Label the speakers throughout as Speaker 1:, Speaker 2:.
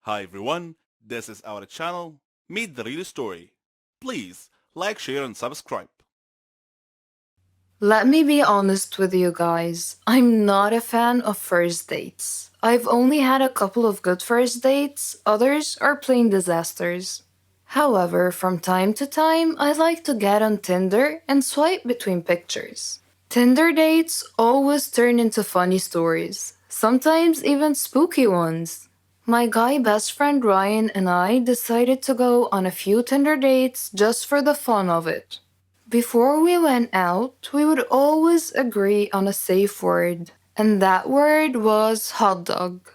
Speaker 1: Hi everyone, this is our channel, Meet the Real Story. Please like, share and subscribe.
Speaker 2: Let me be honest with you guys. I'm not a fan of first dates. I've only had a couple of good first dates, others are plain disasters. However, from time to time, I like to get on Tinder and swipe between pictures. Tinder dates always turn into funny stories, sometimes even spooky ones. My guy best friend Ryan and I decided to go on a few Tinder dates just for the fun of it. Before we went out, we would always agree on a safe word, and that word was hot dog.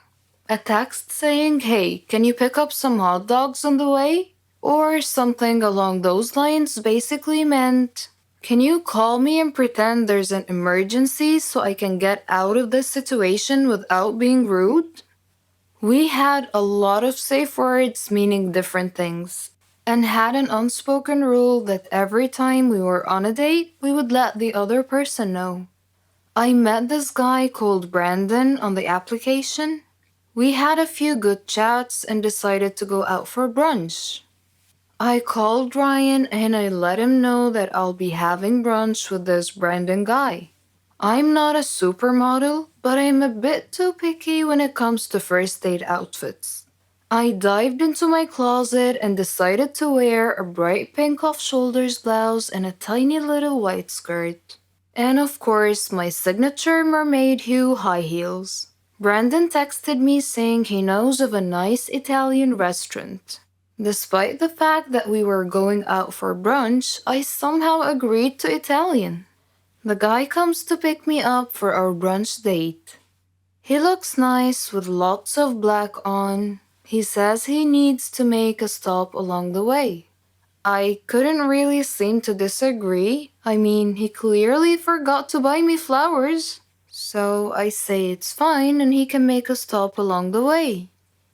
Speaker 2: A text saying, "Hey, can you pick up some hot dogs on the way?" Or something along those lines basically meant, "Can you call me and pretend there's an emergency so I can get out of this situation without being rude?" We had a lot of safe words meaning different things, and had an unspoken rule that every time we were on a date, we would let the other person know. I met this guy called Brandon on the application. We had a few good chats and decided to go out for brunch. I called Ryan and I let him know that I'll be having brunch with this Brandon guy. I'm not a supermodel, but I'm a bit too picky when it comes to first date outfits. I dived into my closet and decided to wear a bright pink off shoulders blouse and a tiny little white skirt. And of course, my signature mermaid hue high heels. Brandon texted me saying he knows of a nice Italian restaurant. Despite the fact that we were going out for brunch, I somehow agreed to Italian. The guy comes to pick me up for our brunch date. He looks nice with lots of black on. He says he needs to make a stop along the way. I couldn't really seem to disagree. I mean, he clearly forgot to buy me flowers. So I say it's fine and he can make a stop along the way.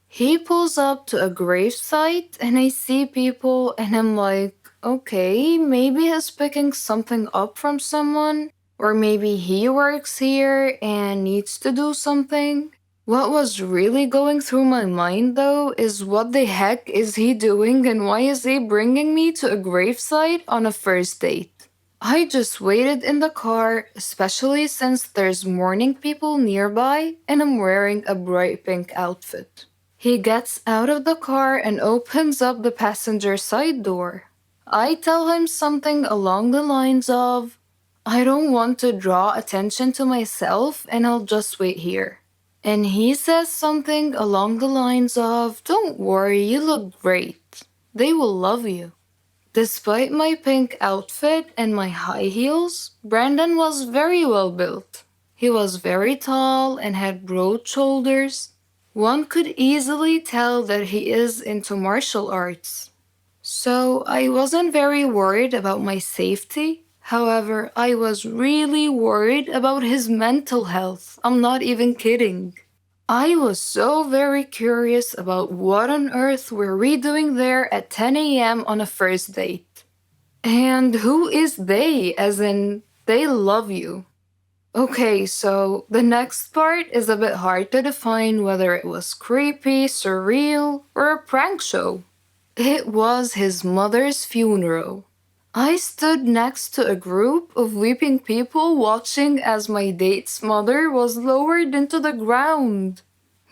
Speaker 2: He pulls up to a grave site and I see people and I'm like, okay, maybe he's picking something up from someone, or maybe he works here and needs to do something. What was really going through my mind though is what the heck is he doing and why is he bringing me to a gravesite on a first date? I just waited in the car, especially since there's mourning people nearby and I'm wearing a bright pink outfit. He gets out of the car and opens up the passenger side door. I tell him something along the lines of, "I don't want to draw attention to myself and I'll just wait here." And he says something along the lines of, "Don't worry, you look great. They will love you." Despite my pink outfit and my high heels, Brandon was very well built. He was very tall and had broad shoulders. One could easily tell that he is into martial arts. So I wasn't very worried about my safety. However, I was really worried about his mental health. I'm not even kidding. I was so very curious about what on earth were we doing there at 10 a.m. on a first date. And who is they, as in, they love you. Okay, so the next part is a bit hard to define whether it was creepy, surreal, or a prank show. It was his mother's funeral. I stood next to a group of weeping people watching as my date's mother was lowered into the ground.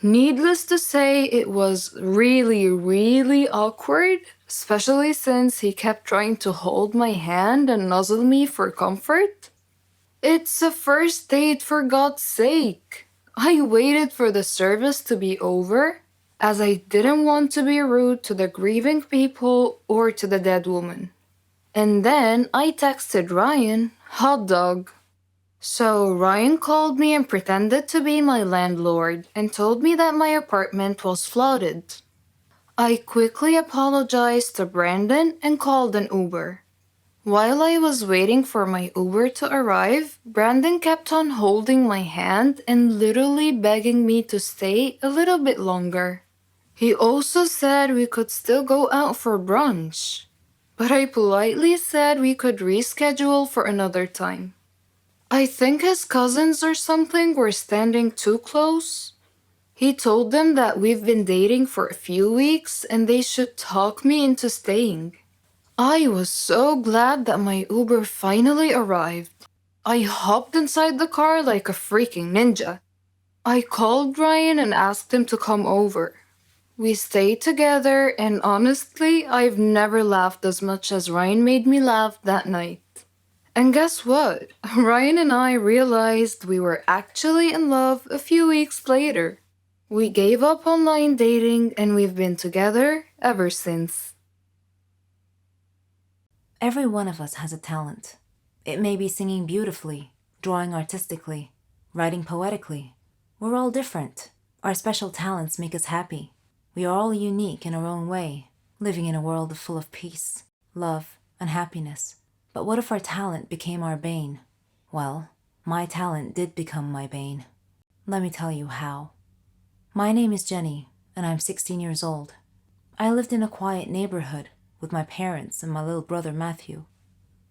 Speaker 2: Needless to say, it was really, really awkward, especially since he kept trying to hold my hand and nuzzle me for comfort. It's a first date, for God's sake. I waited for the service to be over, as I didn't want to be rude to the grieving people or to the dead woman. And then I texted Ryan, "Hot dog." So Ryan called me and pretended to be my landlord and told me that my apartment was flooded. I quickly apologized to Brandon and called an Uber. While I was waiting for my Uber to arrive, Brandon kept on holding my hand and literally begging me to stay a little bit longer. He also said we could still go out for brunch, but I politely said we could reschedule for another time. I think his cousins or something were standing too close. He told them that we've been dating for a few weeks and they should talk me into staying. I was so glad that my Uber finally arrived. I hopped inside the car like a freaking ninja. I called Ryan and asked him to come over. We stayed together, and honestly, I've never laughed as much as Ryan made me laugh that night. And guess what? Ryan and I realized we were actually in love a few weeks later. We gave up online dating and we've been together ever since.
Speaker 3: Every one of us has a talent. It may be singing beautifully, drawing artistically, writing poetically. We're all different. Our special talents make us happy. We are all unique in our own way, living in a world full of peace, love, and happiness. But what if our talent became our bane? Well, my talent did become my bane. Let me tell you how. My name is Jenny, and I'm 16 years old. I lived in a quiet neighborhood with my parents and my little brother Matthew.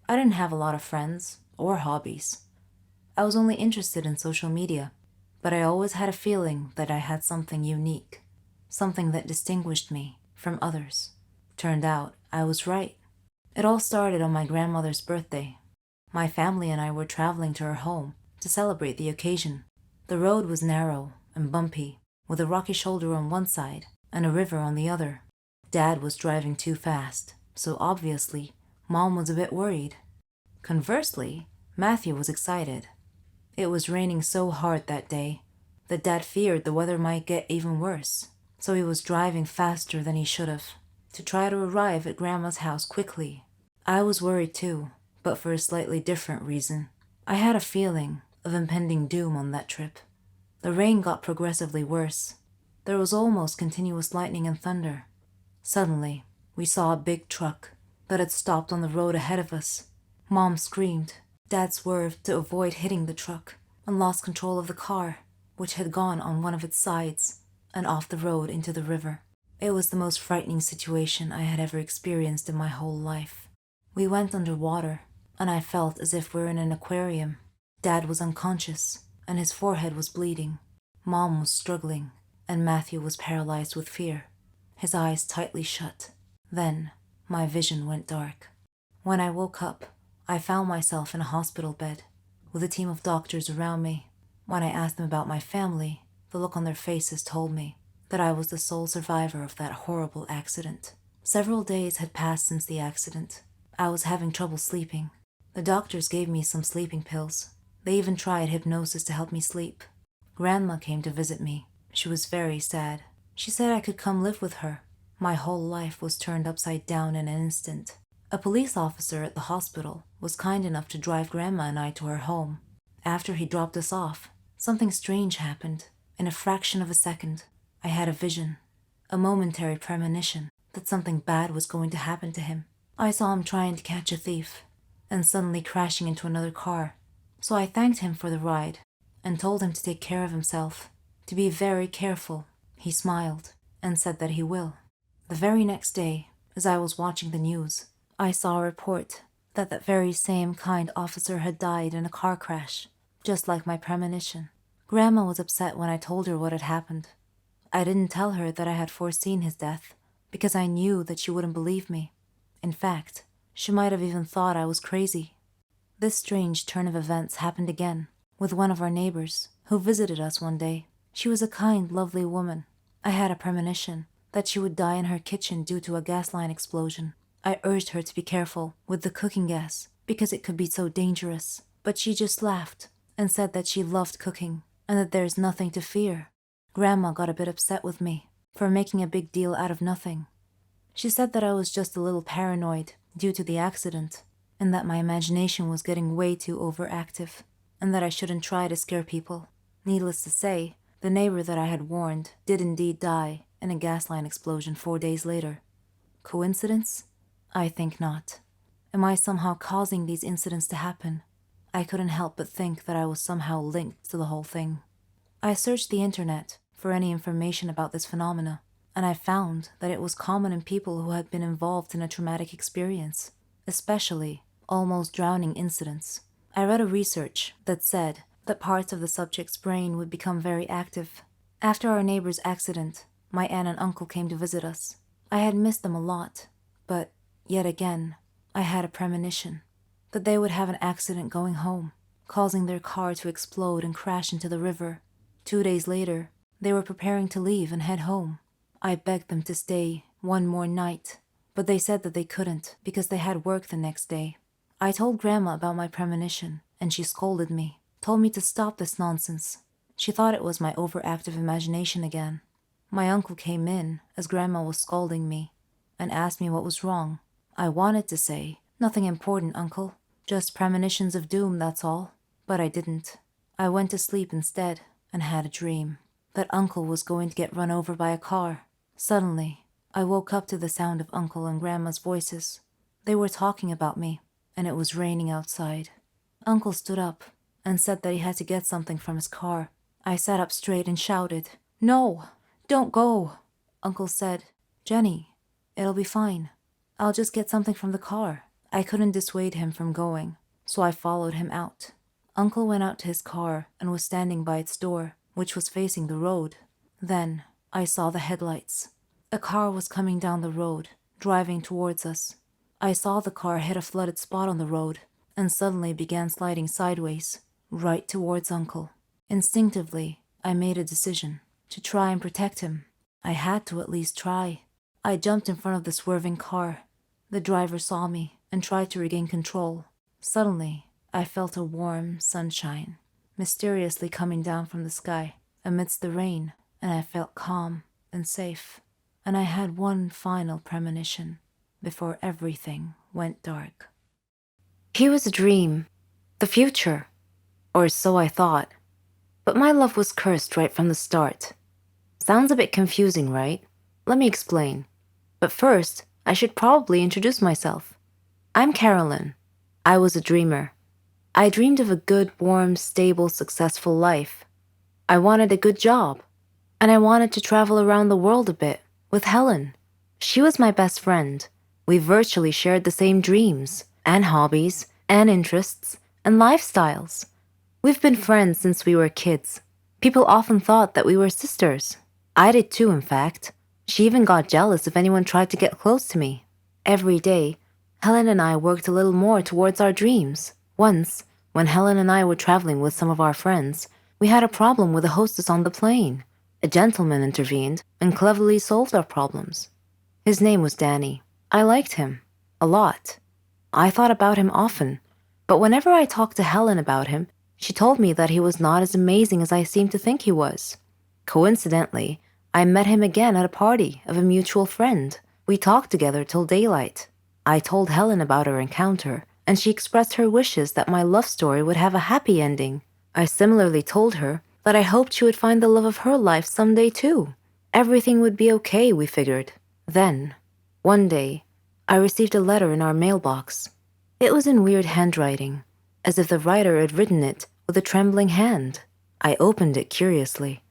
Speaker 3: I didn't have a lot of friends or hobbies. I was only interested in social media, but I always had a feeling that I had something unique, something that distinguished me from others. Turned out I was right. It all started on my grandmother's birthday. My family and I were traveling to her home to celebrate the occasion. The road was narrow and bumpy, with a rocky shoulder on one side and a river on the other. Dad was driving too fast, so obviously, Mom was a bit worried. Conversely, Matthew was excited. It was raining so hard that day that Dad feared the weather might get even worse, so he was driving faster than he should have to try to arrive at Grandma's house quickly. I was worried too, but for a slightly different reason. I had a feeling of impending doom on that trip. The rain got progressively worse. There was almost continuous lightning and thunder. Suddenly, we saw a big truck that had stopped on the road ahead of us. Mom screamed. Dad swerved to avoid hitting the truck and lost control of the car, which had gone on one of its sides and off the road into the river. It was the most frightening situation I had ever experienced in my whole life. We went underwater, and I felt as if we were in an aquarium. Dad was unconscious, and his forehead was bleeding. Mom was struggling, and Matthew was paralyzed with fear, his eyes tightly shut. Then, my vision went dark. When I woke up, I found myself in a hospital bed, with a team of doctors around me. When I asked them about my family, the look on their faces told me that I was the sole survivor of that horrible accident. Several days had passed since the accident. I was having trouble sleeping. The doctors gave me some sleeping pills. They even tried hypnosis to help me sleep. Grandma came to visit me. She was very sad. She said I could come live with her. My whole life was turned upside down in an instant. A police officer at the hospital was kind enough to drive Grandma and I to her home. After he dropped us off, something strange happened. In a fraction of a second, I had a vision, a momentary premonition that something bad was going to happen to him. I saw him trying to catch a thief, and suddenly crashing into another car. So I thanked him for the ride, and told him to take care of himself, to be very careful. He smiled, and said that he will. The very next day, as I was watching the news, I saw a report that that very same kind officer had died in a car crash, just like my premonition. Grandma was upset when I told her what had happened. I didn't tell her that I had foreseen his death, because I knew that she wouldn't believe me. In fact, she might have even thought I was crazy. This strange turn of events happened again, with one of our neighbors, who visited us one day. She was a kind, lovely woman. I had a premonition that she would die in her kitchen due to a gas line explosion. I urged her to be careful with the cooking gas, because it could be so dangerous. But she just laughed and said that she loved cooking, and that there's nothing to fear. Grandma got a bit upset with me for making a big deal out of nothing. She said that I was just a little paranoid due to the accident, and that my imagination was getting way too overactive, and that I shouldn't try to scare people. Needless to say, the neighbor that I had warned did indeed die in a gas line explosion 4 days later. Coincidence? I think not. Am I somehow causing these incidents to happen? I couldn't help but think that I was somehow linked to the whole thing. I searched the internet for any information about this phenomena, and I found that it was common in people who had been involved in a traumatic experience, especially almost drowning incidents. I read a research that said that parts of the subject's brain would become very active, After our neighbor's accident, my aunt and uncle came to visit us. I had missed them a lot, but, yet again, I had a premonition that they would have an accident going home, causing their car to explode and crash into the river. 2 days later, they were preparing to leave and head home. I begged them to stay one more night, but they said that they couldn't because they had work the next day. I told Grandma about my premonition, and she scolded me, told me to stop this nonsense. She thought it was my overactive imagination again. My uncle came in as Grandma was scolding me and asked me what was wrong. I wanted to say, "Nothing important, Uncle. Just premonitions of doom, that's all." But I didn't. I went to sleep instead and had a dream that Uncle was going to get run over by a car. Suddenly, I woke up to the sound of Uncle and Grandma's voices. They were talking about me, and it was raining outside. Uncle stood up and said that he had to get something from his car. I sat up straight and shouted, "No, don't go." Uncle said, "Jenny, it'll be fine. I'll just get something from the car." I couldn't dissuade him from going, so I followed him out. Uncle went out to his car and was standing by its door, which was facing the road. Then I saw the headlights. A car was coming down the road, driving towards us. I saw the car hit a flooded spot on the road and suddenly began sliding sideways, right towards Uncle. Instinctively, I made a decision to try and protect him. I had to at least try. I jumped in front of the swerving car. The driver saw me and tried to regain control. Suddenly, I felt a warm sunshine mysteriously coming down from the sky amidst the rain, and I felt calm and safe. And I had one final premonition before everything went dark.
Speaker 2: He was a dream. The future. Or so I thought. But my love was cursed right from the start. Sounds a bit confusing, right? Let me explain. But first, I should probably introduce myself. I'm Carolyn. I was a dreamer. I dreamed of a good, warm, stable, successful life. I wanted a good job. And I wanted to travel around the world a bit with Helen. She was my best friend. We virtually shared the same dreams, and hobbies, and interests, and lifestyles. We've been friends since we were kids. People often thought that we were sisters. I did too, in fact. She even got jealous if anyone tried to get close to me. Every day, Helen and I worked a little more towards our dreams. Once, when Helen and I were traveling with some of our friends, we had a problem with the hostess on the plane. A gentleman intervened and cleverly solved our problems. His name was Danny. I liked him. A lot. I thought about him often, but whenever I talked to Helen about him, she told me that he was not as amazing as I seemed to think he was. Coincidentally, I met him again at a party of a mutual friend. We talked together till daylight. I told Helen about our encounter, and she expressed her wishes that my love story would have a happy ending. I similarly told her that I hoped she would find the love of her life someday too. Everything would be okay, we figured. Then, one day, I received a letter in our mailbox. It was in weird handwriting, as if the writer had written it with a trembling hand. I opened it curiously.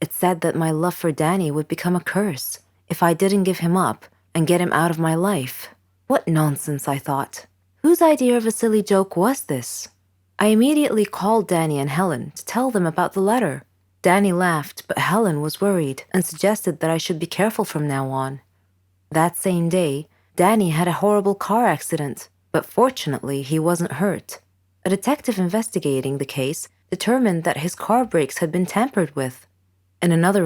Speaker 2: It said that my love for Danny would become a curse if I didn't give him up and get him out of my life. What nonsense, I thought. Whose idea of a silly joke was this? I immediately called Danny and Helen to tell them about the letter. Danny laughed, but Helen was worried and suggested that I should be careful from now on. That same day, Danny had a horrible car accident, but fortunately he wasn't hurt. A detective investigating the case determined that his car brakes had been tampered with. In another